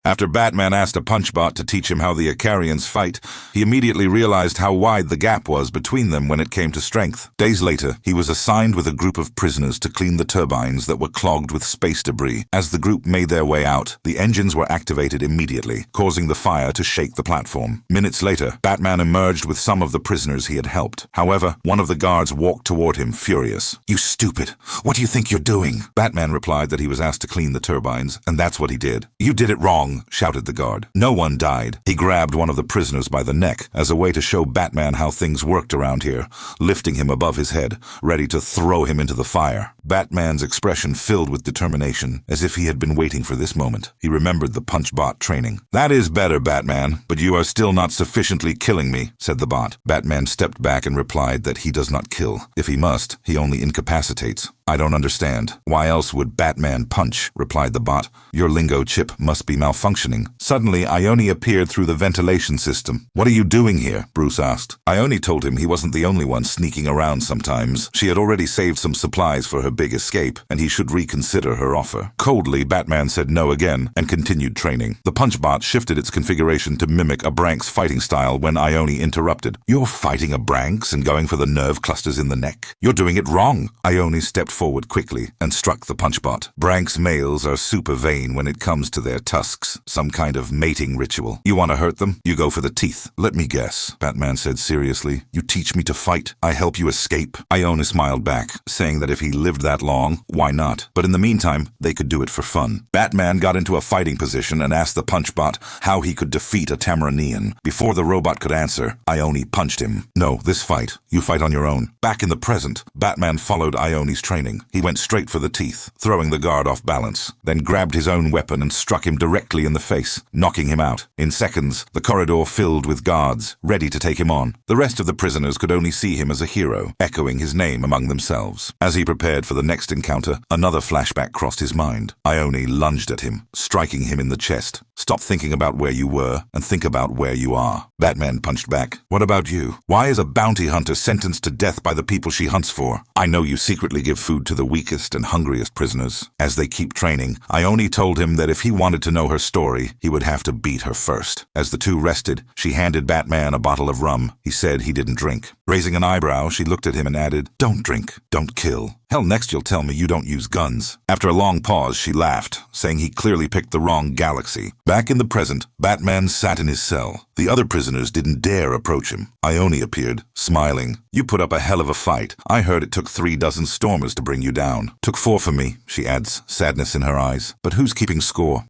After Batman asked a punchbot to teach him how the Icarians fight, he immediately realized how wide the gap was between them when it came to strength. Days later, he was assigned with a group of prisoners to clean the turbines that were clogged with space debris. As the group made their way out, the engines were activated immediately, causing the fire to shake the platform. Minutes later, Batman emerged with some of the prisoners he had helped. However, one of the guards walked toward him, furious. "You stupid! What do you think you're doing?" Batman replied that he was asked to clean the turbines, and that's what he did. "You did it wrong," shouted the guard. No one died. He grabbed one of the prisoners by the neck as a way to show Batman how things worked around here, lifting him above his head, ready to throw him into the fire. Batman's expression filled with determination, as if he had been waiting for this moment. He remembered the punch-bot training. "That is better, Batman, but you are still not sufficiently killing me," said the bot. Batman stepped back and replied that he does not kill. If he must, he only incapacitates. "I don't understand. Why else would Batman punch?" replied the bot. "Your lingo chip must be malfunctioning." Suddenly, Ioni appeared through the ventilation system. "What are you doing here?" Bruce asked. Ioni told him he wasn't the only one sneaking around sometimes. She had already saved some supplies for her big escape, and he should reconsider her offer. Coldly, Batman said no again and continued training. The punchbot shifted its configuration to mimic a Branks fighting style when Ioni interrupted. "You're fighting a Branks and going for the nerve clusters in the neck? You're doing it wrong." Ioni stepped forward quickly and struck the punchbot. "Branks males are super vain when it comes to their tusks, some kind of mating ritual. You want to hurt them? You go for the teeth." "Let me guess," Batman said seriously. "You teach me to fight, I help you escape." Ioni smiled back, saying that if he lived that long, why not? But in the meantime, they could do it for fun. Batman got into a fighting position and asked the punchbot how he could defeat a Tamaranian. Before the robot could answer, Ioni punched him. "No, this fight. You fight on your own." Back in the present, Batman followed Ioni's training. He went straight for the teeth, throwing the guard off balance, then grabbed his own weapon and struck him directly in the face, knocking him out. In seconds, the corridor filled with guards, ready to take him on. The rest of the prisoners could only see him as a hero, echoing his name among themselves. As he prepared for the next encounter, another flashback crossed his mind. Ioni lunged at him, striking him in the chest. "Stop thinking about where you were and think about where you are." Batman punched back. "What about you? Why is a bounty hunter sentenced to death by the people she hunts for? I know you secretly give food to the weakest and hungriest prisoners." As they keep training, Ioni told him that if he wanted to know her story, he would have to beat her first. As the two rested, she handed Batman a bottle of rum. He said he didn't drink. Raising an eyebrow, she looked at him and added, "Don't drink, don't kill. Hell, next you'll tell me you don't use guns." After a long pause, she laughed, saying he clearly picked the wrong galaxy. Back in the present, Batman sat in his cell. The other prisoners didn't dare approach him. Ioni appeared, smiling. "You put up a hell of a fight. I heard it took 36 stormers to bring you down." "Took 4 for me," she adds, sadness in her eyes. "But who's keeping score?"